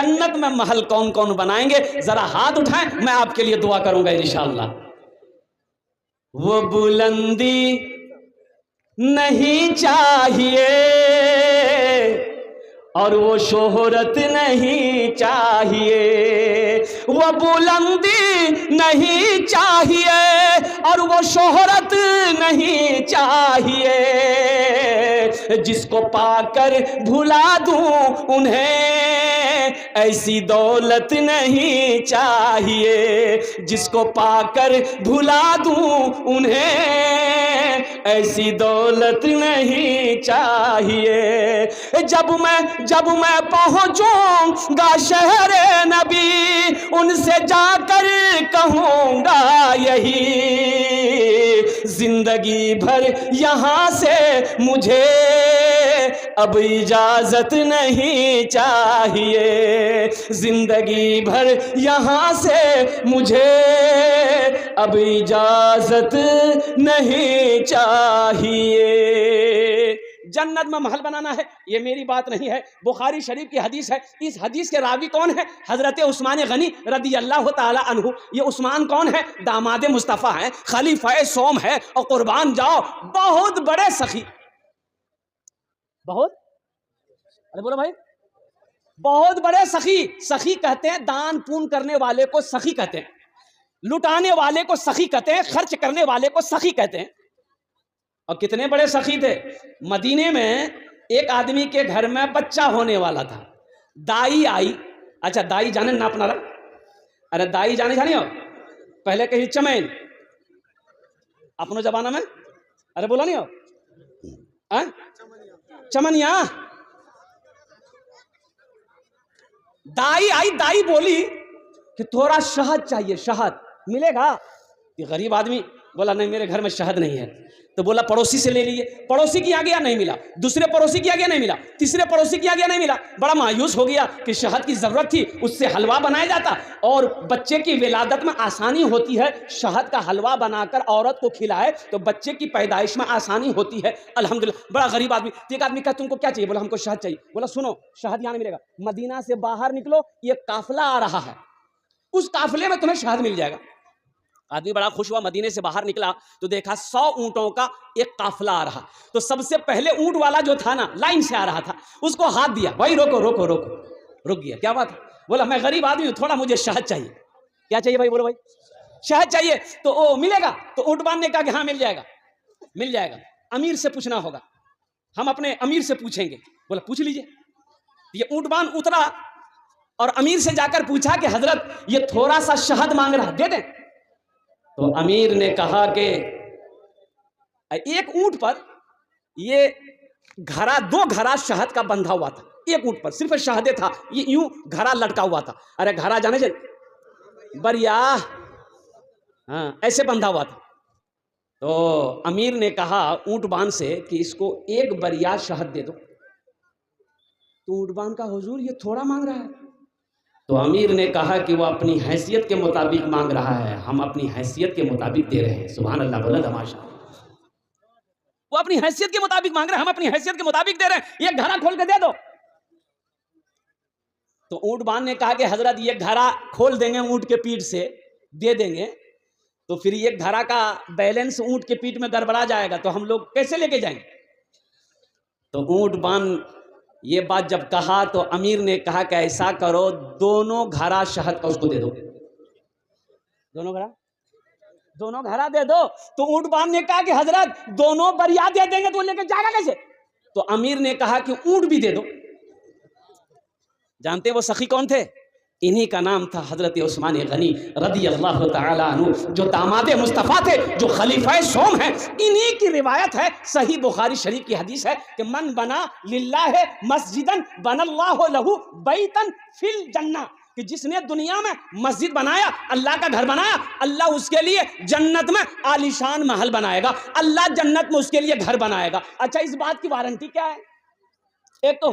जन्नत में महल कौन कौन बनाएंगे, जरा हाथ उठाएं, मैं आपके लिए दुआ करूंगा इंशाअल्लाह। वो बुलंदी नहीं चाहिए और वो शोहरत नहीं चाहिए, वो बुलंदी नहीं चाहिए और वो शोहरत नहीं चाहिए, जिसको पाकर भुला दूं उन्हें ऐसी दौलत नहीं चाहिए, जिसको पाकर भुला दूं उन्हें ऐसी दौलत नहीं चाहिए। जब मैं पहुंचूंगा शहरे नबी, उनसे जाकर कहूंगा यही, जिंदगी भर यहां से मुझे अब इजाजत नहीं चाहिए, जिंदगी भर यहां से मुझे अब इजाजत नहीं चाहिए। जन्नत में महल बनाना है, ये मेरी बात नहीं है, बुखारी शरीफ की हदीस है। इस हदीस के रावी कौन है? हजरत उस्मान गनी रदी अल्लाह ताला अन्हु। ये उस्मान कौन है? दामाद मुस्तफ़ा है, खलीफा सोम है, और कुर्बान जाओ बहुत बड़े सखी, बहुत, अरे बोलो भाई, बहुत बड़े सखी। सखी कहते हैं दान पुण्य करने वाले को सखी कहते हैं, लुटाने वाले को सखी कहते हैं, खर्च करने वाले को सखी कहते हैं। और कितने बड़े सखी थे। मदीने में एक आदमी के घर में बच्चा होने वाला था, दाई आई। अच्छा दाई जाने ना अपना, अरे दाई जाने हो, पहले कहीं चमैन अपनो जमाना में, अरे बोला नहीं हो चमनिया। दाई आई, दाई बोली कि थोड़ा शहद चाहिए, शहद मिलेगा? ये गरीब आदमी बोला नहीं मेरे घर में शहद नहीं है। तो बोला पड़ोसी से ले लीजिए। पड़ोसी की आ गया, नहीं मिला। दूसरे पड़ोसी की आ गया, नहीं मिला। तीसरे पड़ोसी की आ गया, नहीं मिला। बड़ा मायूस हो गया कि शहद की जरूरत थी, उससे हलवा बनाया जाता और बच्चे की विलादत में आसानी होती है। शहद का हलवा बनाकर औरत को खिलाए तो बच्चे की पैदाइश में आसानी होती है। अल्हम्दुलिल्लाह। बड़ा गरीब आदमी। एक आदमी कहा तुमको क्या चाहिए? बोला हमको शहद चाहिए। बोला सुनो शहद यहाँ नहीं मिलेगा, मदीना से बाहर निकलो, ये काफिला आ रहा है, उस काफिले में तुम्हें शहद मिल जाएगा। आदमी बड़ा खुश हुआ, मदीने से बाहर निकला तो देखा 100 ऊंटों का एक काफिला आ रहा। तो सबसे पहले ऊंट वाला जो था ना, लाइन से आ रहा था, उसको हाथ दिया, भाई रोको रोको रोको। रुक गया, क्या बात है? बोला मैं गरीब आदमी हूं, थोड़ा मुझे शहद चाहिए। क्या चाहिए भाई? बोलो भाई शहद चाहिए। तो ओ मिलेगा? तो ऊंटवान ने कहा कि हाँ मिल जाएगा, मिल जाएगा। अमीर से पूछना होगा, हम अपने अमीर से पूछेंगे। बोला पूछ लीजिए। ये ऊंटवान उतरा और अमीर से जाकर पूछा कि हजरत ये थोड़ा सा शहद मांग रहा है, दे दें? तो अमीर ने कहा कि एक ऊंट पर ये घड़ा, 2 घड़ा शहद का बंधा हुआ था, एक ऊंट पर सिर्फ शहदे था, ये यूं घड़ा लटका हुआ था। अरे घड़ा जाने चाहिए बढ़िया, हाँ ऐसे बंधा हुआ था। तो अमीर ने कहा ऊंटवान से कि इसको एक बरिया शहद दे दो। तो ऊंटवान का हुजूर ये थोड़ा मांग रहा है। तो अमीर ने कहा कि वो अपनी हैसियत के मुताबिक मांग रहा है, हम अपनी हैसियत के मुताबिक दे रहे हैं। सुभान अल्लाह, बोला तमाशा। वो अपनी हैसियत के मुताबिक मांग रहे हैं, हम अपनी हैसियत के मुताबिक दे रहे हैं। ये घड़ा खोल के दे दो। तो ऊंटवान ने कहा कि हजरत ये घड़ा खोल देंगे, ऊंट के पीठ से दे देंगे तो फिर ये घड़ा का बैलेंस ऊंट के पीठ में गड़बड़ा जाएगा, तो हम लोग कैसे लेके जाएंगे? तो ऊंटवान ये बात जब कहा तो अमीर ने कहा कि ऐसा करो, दोनों घड़ा शहद का उसको दे दो, दोनों घड़ा दे दो। तो ऊंटवान ने कहा कि हजरत दोनों बरिया दे देंगे तो लेके जाएगा कैसे? तो अमीर ने कहा कि ऊंट भी दे दो। जानते वो सखी कौन थे? इन्हीं का नाम था हजरत उस्मान गनी रदी अल्लाह ताला अन्हु, जो दामाद मुस्तफ़ा थे, जो खलीफा सोम है। इन्हीं की रिवायत है, सही बुखारी शरीफ की हदीस है कि मन बना लिल्लाह मस्जिदन बनल्लाहु लहू बैतन फिल जन्ना, कि जिसने दुनिया में मस्जिद बनाया, अल्लाह का घर बनाया, अल्लाह उसके लिए जन्नत में आलीशान महल बनाएगा, अल्लाह जन्नत में उसके लिए घर बनाएगा। अच्छा इस बात की वारंटी क्या है? एक तो